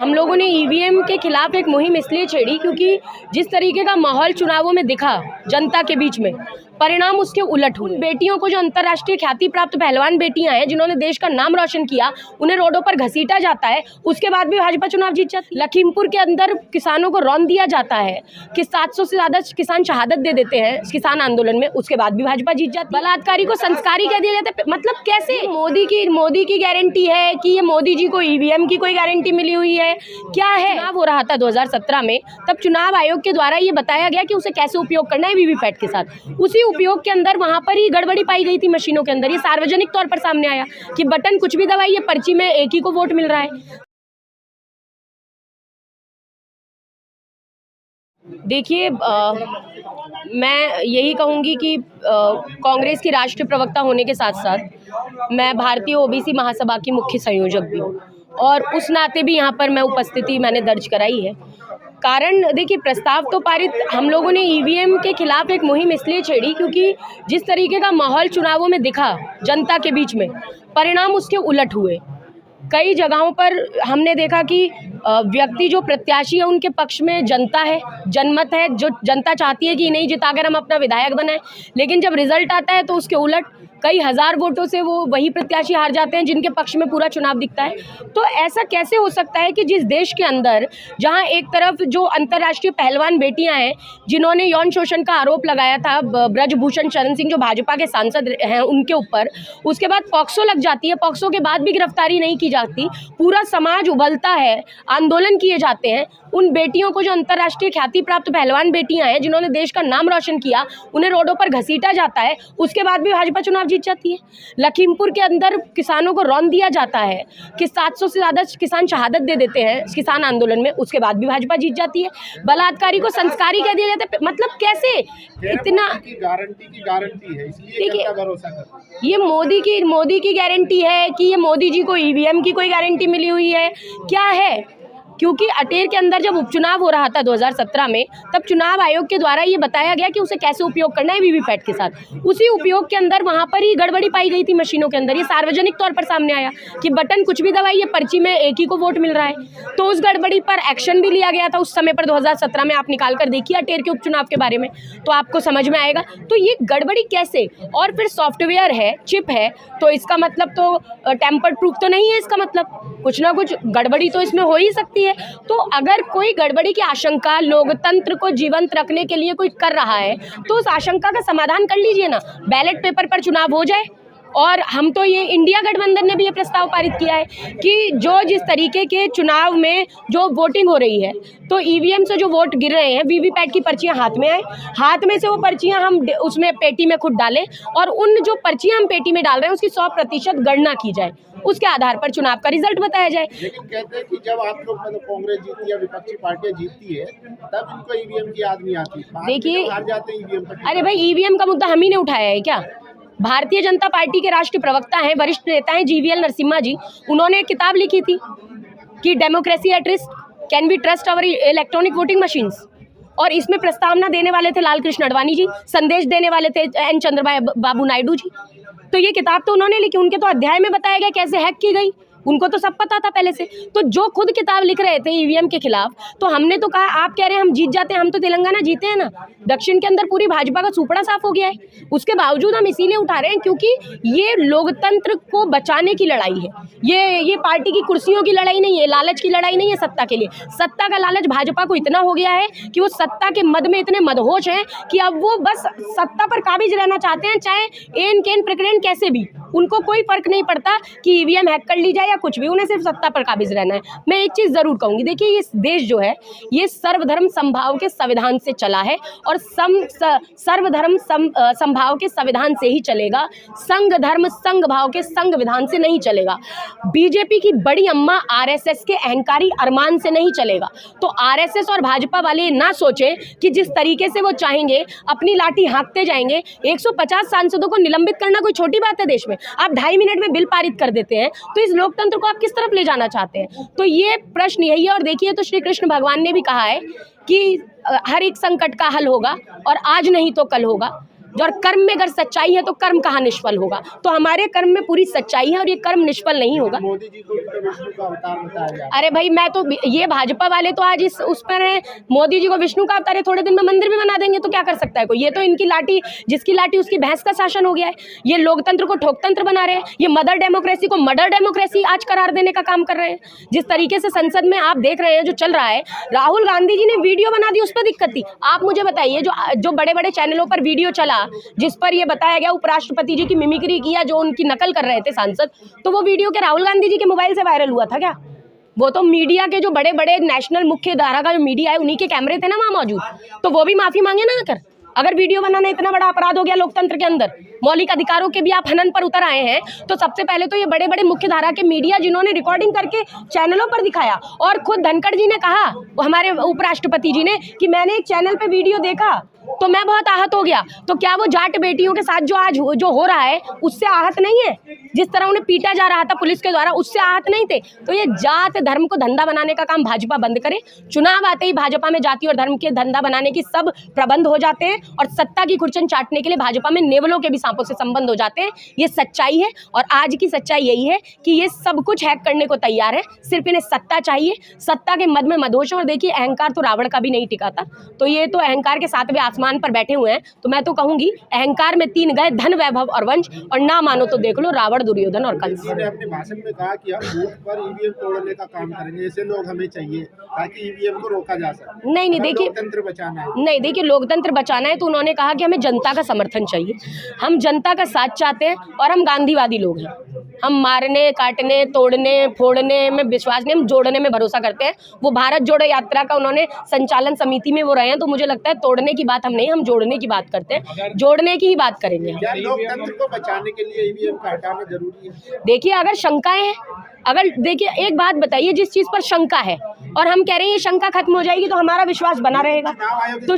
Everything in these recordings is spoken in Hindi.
हम लोगों ने ईवीएम के खिलाफ एक मुहिम इसलिए छेड़ी क्योंकि जिस तरीके का माहौल चुनावों में दिखा जनता के बीच में, परिणाम उसके उलट हुए। बेटियों को, जो अंतर्राष्ट्रीय ख्याति प्राप्त पहलवान बेटियां हैं जिन्होंने देश का नाम रोशन किया, उन्हें रोडों पर घसीटा जाता है, उसके बाद भी भाजपा चुनाव जीत जाती है। लखीमपुर के अंदर किसानों को रौंद दिया जाता है कि 700 से ज़्यादा किसान शहादत दे देते हैं किसान आंदोलन में, उसके बाद भी भाजपा जीत जाती है। बलात्कारी को संस्कारी कह दिया जाता है। मतलब कैसे? मोदी की गारंटी है कि ये मोदी जी को ईवीएम की कोई गारंटी मिली हुई है? क्या है? चुनाव हो रहा था 2017 में, तब चुनाव आयोग के द्वारा ये बताया गया कि उसे कैसे उपयोग करना है वीवीपैट के साथ। उसी उपयोग के अंदर वहां पर ही गड़बड़ी पाई गई थी मशीनों के अंदर। ये सार्वजनिक तौर पर सामने आया कि बटन कुछ भी दबाइए, पर्ची में एक ही को वोट मिल रहा है। देखिए, मैं यही कहूँगी कि कांग्रेस की राष्ट्रीय प्रवक्ता होने के साथ साथ मैं भारतीय ओबीसी महासभा की मुख्य संयोजक भी हूँ, और उस नाते भी यहाँ पर मैं उपस्थिति मैंने दर्ज कराई है। कारण देखिए, प्रस्ताव तो पारित, हम लोगों ने ईवीएम के खिलाफ एक मुहिम इसलिए छेड़ी क्योंकि जिस तरीके का माहौल चुनावों में दिखा जनता के बीच में, परिणाम उसके उलट हुए। कई जगहों पर हमने देखा कि व्यक्ति जो प्रत्याशी है उनके पक्ष में जनता है, जनमत है, जो जनता चाहती है कि नहीं जिताकर हम अपना विधायक बनाएं, लेकिन जब रिजल्ट आता है तो उसके उलट कई हज़ार वोटों से वो वही प्रत्याशी हार जाते हैं जिनके पक्ष में पूरा चुनाव दिखता है। तो ऐसा कैसे हो सकता है कि जिस देश के अंदर, जहां एक तरफ जो अंतर्राष्ट्रीय पहलवान बेटियां हैं जिन्होंने यौन शोषण का आरोप लगाया था ब्रजभूषण शरण सिंह जो भाजपा के सांसद हैं उनके ऊपर, उसके बाद पॉक्सो लग जाती है, पॉक्सो के बाद भी गिरफ्तारी नहीं की जाती, पूरा समाज उबलता है, आंदोलन किए जाते हैं, उन बेटियों को, जो अंतर्राष्ट्रीय ख्याति प्राप्त पहलवान बेटियां हैं जिन्होंने देश का नाम रोशन किया, उन्हें रोडों पर घसीटा जाता है, उसके बाद भी भाजपा चुनाव जीत जाती है। लखीमपुर के अंदर किसानों को रौंद दिया जाता है कि 700 से ज़्यादा किसान शहादत दे देते हैं किसान आंदोलन में, उसके बाद भी भाजपा जीत जाती है। बलात्कारी को संस्कारी कह दिया जाता है। मतलब कैसे? इतना गारंटी है, इसलिए क्या भरोसा कर? ये मोदी की गारंटी है कि ये मोदी जी को ईवीएम की कोई गारंटी मिली हुई है? क्या है? क्योंकि अटेर के अंदर जब उपचुनाव हो रहा था 2017 में, तब चुनाव आयोग के द्वारा ये बताया गया कि उसे कैसे उपयोग करना है वीवीपैट के साथ। उसी उपयोग के अंदर वहां पर ही गड़बड़ी पाई गई थी मशीनों के अंदर। ये सार्वजनिक तौर पर सामने आया कि बटन कुछ भी दबाइए, पर्ची में एक ही को वोट मिल रहा है। तो उस गड़बड़ी पर एक्शन भी लिया गया था उस समय पर। 2017 में आप निकाल कर देखिए अटेर के उपचुनाव के बारे में, तो आपको समझ में आएगा। तो ये गड़बड़ी कैसे? और फिर सॉफ्टवेयर है, चिप है, तो इसका मतलब तो टेम्पर प्रूफ तो नहीं है। इसका मतलब कुछ ना कुछ गड़बड़ी तो इसमें हो ही सकती है। तो अगर कोई गड़बड़ी की आशंका लोकतंत्र को जीवंत रखने के लिए कोई कर रहा है, तो उस आशंका का समाधान कर लीजिए ना, बैलेट पेपर पर चुनाव हो जाए। और हम तो ये, इंडिया गठबंधन ने भी ये प्रस्ताव पारित किया है कि जो जिस तरीके के चुनाव में जो वोटिंग हो रही है, तो ईवीएम से जो वोट गिर रहे हैं, वीवीपैट की पर्चियां हाथ में आए, हाथ में से वो पर्चियां हम उसमें पेटी में खुद डालें, और उन जो पर्चियां हम पेटी में डाल रहे हैं उसकी 100% गणना की जाए, उसके आधार पर चुनाव का रिजल्ट बताया जाए। लेकिन कहते हैं कि जब आप लोग कांग्रेस जीती या विपक्षी पार्टियां जीतती है, तब इनको ईवीएम की याद नहीं आती। देखिए, हार जाते हैं ईवीएम पर। अरे भाई, ईवीएम का मुद्दा हम ही ने उठाया है क्या? भारतीय जनता पार्टी के राष्ट्रीय प्रवक्ता हैं, वरिष्ठ नेता हैं जीवीएल नरसिम्हा जी, उन्होंने एक किताब लिखी थी कि democracy at risk, can we trust our electronic voting machines. और इसमें प्रस्तावना देने वाले थे लाल कृष्ण आडवाणी जी, संदेश देने वाले थे एन चंद्रबाबू नायडू जी। तो ये किताब तो उन्होंने लिखी, उनके तो अध्याय में बताया गया कैसे हैक की गई, उनको तो सब पता था पहले से। तो जो खुद किताब लिख रहे थे ईवीएम के खिलाफ, तो हमने तो कहा आप कह रहे हैं हम जीत जाते हैं, हम तो तेलंगाना जीते हैं ना, दक्षिण के अंदर पूरी भाजपा का सुपड़ा साफ हो गया है। उसके बावजूद हम इसीलिए उठा रहे हैं क्योंकि ये लोकतंत्र को बचाने की लड़ाई है। ये पार्टी की कुर्सियों की लड़ाई नहीं है, लालच की लड़ाई नहीं है सत्ता के लिए। सत्ता का लालच भाजपा को इतना हो गया है कि वो सत्ता के मद में इतने मदहोश हैं कि अब वो बस सत्ता पर काबिज रहना चाहते हैं, चाहे एन केन प्रकरण कैसे भी, उनको कोई फर्क नहीं पड़ता कि ईवीएम हैक कर ली जाए या कुछ भी, उन्हें सिर्फ सत्ता पर काबिज रहना है। मैं एक चीज़ ज़रूर कहूँगी, देखिए ये देश जो है ये सर्वधर्म समभाव के संविधान से चला है, और सर्वधर्म समभाव के संविधान से ही चलेगा, संघ धर्म संघ भाव के संविधान से नहीं चलेगा। बीजेपी की बड़ी अम्मा आरएसएस के अहंकारी अरमान से नहीं चलेगा। तो आरएसएस और भाजपा वाले ना सोचें कि जिस तरीके से वो चाहेंगे अपनी लाठी हाँकते जाएंगे। 150 सांसदों को निलंबित करना कोई छोटी बात है देश में? आप 2.5 मिनट में बिल पारित कर देते हैं, तो इस लोकतंत्र को आप किस तरफ ले जाना चाहते हैं? तो ये प्रश्न यही है। और देखिए, तो श्री कृष्ण भगवान ने भी कहा है कि हर एक संकट का हल होगा, और आज नहीं तो कल होगा। और कर्म में अगर सच्चाई है तो कर्म कहाँ निष्फल होगा। तो हमारे कर्म में पूरी सच्चाई है और ये कर्म निष्फल नहीं होगा। मोदी जी को भी तो विष्णु का अवतार बताया जा रहा है। अरे भाई, मैं तो ये भाजपा वाले तो आज उस पर है, मोदी जी को विष्णु का अवतार है, थोड़े दिन में मंदिर भी बना देंगे तो क्या कर सकता है कोई। ये तो इनकी लाठी, जिसकी लाठी उसकी भैंस का शासन हो गया है। ये लोकतंत्र को ठोकतंत्र बना रहे हैं, ये मदर डेमोक्रेसी को मर्डर डेमोक्रेसी आज करार देने का काम कर रहे हैं। जिस तरीके से संसद में आप देख रहे हैं जो चल रहा है, राहुल गांधी जी ने वीडियो बना दी, उस पर दिक्कत थी। आप मुझे बताइए, जो बड़े बड़े चैनलों पर वीडियो चला जिस पर यह बताया गया उपराष्ट्रपति जी की मिमिक्री किया, जो उनकी नकल कर रहे थे सांसद, तो वो वीडियो के राहुल गांधी जी के मोबाइल से वायरल हुआ था क्या? वो तो मीडिया के जो बड़े बड़े नेशनल मुख्य धारा का जो मीडिया है उन्हीं के कैमरे थे ना वहाँ मौजूद, तो वो भी माफी मांगे ना आकर। अगर वीडियो बनाना इतना बड़ा अपराध हो गया लोकतंत्र के अंदर, मौलिक अधिकारों के भी आप हनन पर उतर आए हैं, तो सबसे पहले तो ये बड़े बड़े मुख्य धारा के मीडिया जिन्होंने रिकॉर्डिंग करके चैनलों पर दिखाया, और खुद धनखड़ जी ने कहा, हमारे उपराष्ट्रपति जी ने, कि मैंने एक चैनल पे वीडियो देखा तो मैं बहुत आहत हो गया। तो क्या वो जाट बेटियों के साथ जो आज जो हो रहा है उससे आहत नहीं है? जिस तरह उन्हें पीटा जा रहा था पुलिस के द्वारा, उससे आहत नहीं थे? तो ये जात धर्म को धंधा बनाने का काम भाजपा बंद करे। चुनाव आते ही भाजपा में जाति और धर्म के धंधा बनाने की सब प्रबंध हो जाते हैं, और सत्ता की खुरचन चाटने के लिए भाजपा में नेवलों के भी सांपों से संबंध हो जाते हैं। ये सच्चाई है, और आज की सच्चाई यही है कि ये सब कुछ हैक करने को तैयार है, सिर्फ इन्हें सत्ता चाहिए। सत्ता के मद में मदहोश है। और देखिए, अहंकार तो रावण का भी नहीं टिका था, तो ये तो अहंकार के सातवें आसमान पर बैठे हुए हैं। तो मैं तो कहूंगी, अहंकार में 3 गए, धन वैभव और वंश, और ना मानो तो देख लो रावण, दुर्योधन और कंस। उन्होंने अपने भाषण में कहा कि हम बूथ पर ईवीएम तोड़ने का काम करेंगे, ऐसे लोग हमें चाहिए ताकि ईवीएम को रोका जा सके। नहीं देखिए, लोकतंत्र बचाना है। नहीं देखिए, लोकतंत्र बचाना है तो उन्होंने कहा कि हमें जनता का समर्थन चाहिए, हम जनता का साथ चाहते हैं, और हम गांधीवादी लोग हैं। हम मारने, काटने, तोड़ने, फोड़ने में विश्वास नहीं, हम जोड़ने में भरोसा करते हैं। वो भारत जोड़ो यात्रा का उन्होंने संचालन समिति में वो रहे हैं, तो मुझे लगता है तोड़ने की बात हम नहीं, हम जोड़ने की बात करते हैं, जोड़ने की ही बात करेंगे। क्या लोकतंत्र को बचाने के लिए ईवीएम का हटाना जरूरी है? देखिए, अगर शंकाएं हैं, अगर देखिए एक बात बताइए, जिस चीज पर शंका है और हम कह रहे हैं ये शंका खत्म हो जाएगी तो हमारा विश्वास बना रहेगा। तो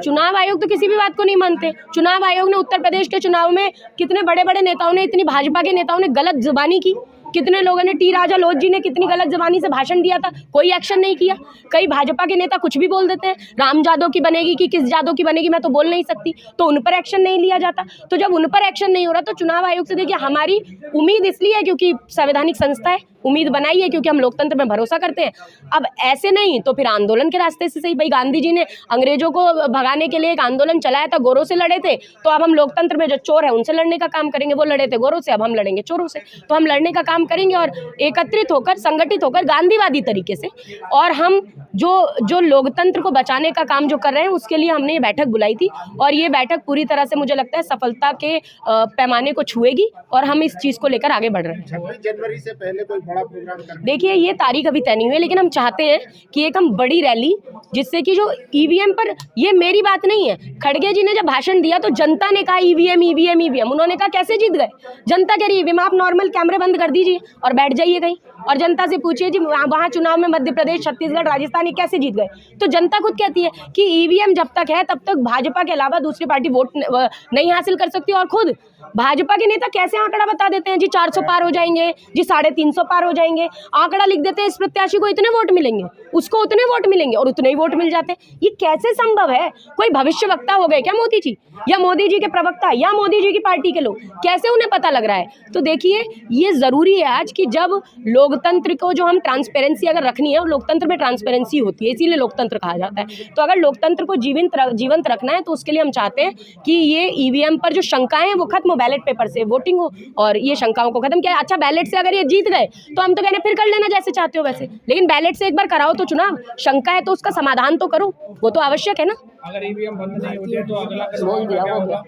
चुनाव आयोग तो किसी भी बात को नहीं मानते। चुनाव आयोग ने उत्तर प्रदेश के चुनाव में कितने बड़े बड़े नेताओं ने, इतनी भाजपा के नेताओं ने गलत जुबानी की, कितने लोगों ने, टी राजा लोध जी ने कितनी गलत जबानी से भाषण दिया था, कोई एक्शन नहीं किया। कई भाजपा के नेता कुछ भी बोल देते हैं, राम जादव की बनेगी कि किस जादव की बनेगी मैं तो बोल नहीं सकती, तो उन पर एक्शन नहीं लिया जाता। तो जब उन पर एक्शन नहीं हो रहा तो चुनाव आयोग से देखिए हमारी उम्मीद इसलिए है क्योंकि संवैधानिक संस्था है, उम्मीद बनाई है क्योंकि हम लोकतंत्र में भरोसा करते हैं। अब ऐसे नहीं तो फिर आंदोलन के रास्ते से सही। भाई, गांधी जी ने अंग्रेजों को भगाने के लिए एक आंदोलन चलाया था, गोरों से लड़े थे, तो अब हम लोकतंत्र में जो चोर है उनसे लड़ने का काम करेंगे। वो लड़े थे गोरों से, अब हम लड़ेंगे चोरों से। तो हम लड़ने का काम करेंगे और एकत्रित होकर, संगठित होकर, गांधीवादी तरीके से। और हम जो लोकतंत्र को बचाने का काम जो कर रहे हैं उसके लिए हमने ये बैठक बुलाई थी, और ये बैठक पूरी तरह से मुझे लगता है सफलता के पैमाने को छुएगी, और हम इस चीज़ को लेकर आगे बढ़ रहे हैं। 26 जनवरी से पहले कोई बड़ा प्रोग्राम करना? देखिए, ये तारीख अभी तय नहीं हुई है, लेकिन हम चाहते हैं कि एक हम बड़ी रैली, जिससे कि जो ईवीएम पर, ये मेरी बात नहीं है, खड़गे जी ने जब भाषण दिया तो जनता ने कहा ईवीएम ईवीएम ईवीएम। उन्होंने कहा कैसे जीत गए? जनता कह रही है ईवीएम। आप नॉर्मल कैमरे बंद कर दीजिए और बैठ जाइए कहीं, और जनता से पूछिए जी वहाँ चुनाव में मध्य प्रदेश, छत्तीसगढ़, राजस्थान ये कैसे जीत गए? तो जनता खुद कहती है कि ईवीएम जब तक है तब तक भाजपा के अलावा दूसरी पार्टी वोट नहीं हासिल कर सकती। और खुद भाजपा के नेता कैसे आंकड़ा बता देते हैं जी 400 पार हो जाएंगे, जी 350 पार हो जाएंगे, आंकड़ा लिख देते हैं, इस प्रत्याशी को इतने वोट मिलेंगे, उसको उतने वोट मिलेंगे, और उतने ही वोट मिल जाते हैं। ये कैसे संभव है? कोई भविष्यवक्ता हो गए क्या मोदी जी, या मोदी जी के प्रवक्ता, या मोदी जी की पार्टी के लोग? कैसे उन्हें पता लग रहा है? तो देखिए, ये जरूरी है आज कि जब लोकतंत्र को जो हम ट्रांसपेरेंसी अगर रखनी है, और लोकतंत्र में ट्रांसपेरेंसी होती है, इसीलिए लोकतंत्र कहा जाता है। तो अगर लोकतंत्र को जीवंत रखना है तो उसके लिए हम चाहते हैं कि ये ईवीएम पर जो शंकाएं हैं वो खत्म, बैलेट पेपर से वोटिंग हो, और ये शंकाओं को खत्म किया। अच्छा, बैलेट से अगर ये जीत गए तो हम तो कहने फिर कर लेना जैसे चाहते हो वैसे, लेकिन बैलेट से एक बार कराओ तो चुनाव। शंका है तो उसका समाधान तो करो, वो तो आवश्यक है ना। अगर ईवीएम बंद नहीं होती है तो अगला कदम क्या होगा?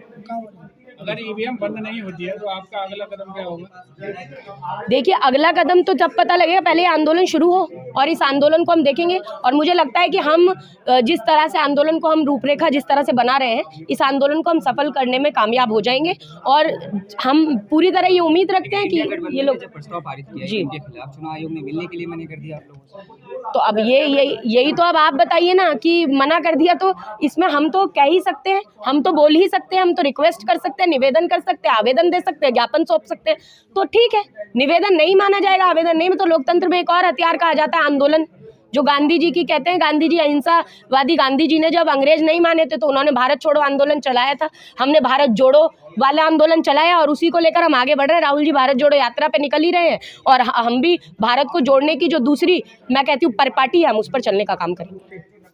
अगर ईवीएम बंद नहीं होती है तो आपका अगला कदम क्या होगा? देखिए, अगला कदम तो जब पता लगेगा, पहले आंदोलन शुरू हो, और इस आंदोलन को हम देखेंगे। और मुझे लगता है कि हम जिस तरह से आंदोलन को हम रूपरेखा जिस तरह से बना रहे हैं, इस आंदोलन को हम सफल करने में कामयाब हो जाएंगे। और हम पूरी तरह ये उम्मीद रखते हैं कि ये लोग प्रस्ताव पारित किया जी इनके खिलाफ, चुनाव आयोग ने मिलने के लिए मना कर दिया आप लोगों से। तो अब यही तो अब आप बताइए ना कि मना कर दिया, तो इसमें हम तो कह ही सकते हैं, हम तो बोल ही सकते हैं, हम तो रिक्वेस्ट कर सकते हैं, निवेदन कर सकते हैं, आवेदन दे सकते हैं, ज्ञापन सौंप सकते हैं। तो ठीक है, निवेदन नहीं माना जाएगा, आवेदन नहीं में, तो लोकतंत्र में एक और हथियार कहा जाता है आंदोलन, जो गांधी जी की कहते हैं, गांधी जी अहिंसावादी गांधी जी ने जब अंग्रेज नहीं माने थे तो उन्होंने भारत छोड़ो आंदोलन चलाया था, हमने भारत जोड़ो वाला आंदोलन चलाया और उसी को लेकर हम आगे बढ़ रहे हैं। राहुल जी भारत जोड़ो यात्रा पे निकल ही रहे हैं और हम भी भारत को जोड़ने की जो दूसरी मैं कहती हूँ परपाटी है, हम उस पर चलने का काम करेंगे।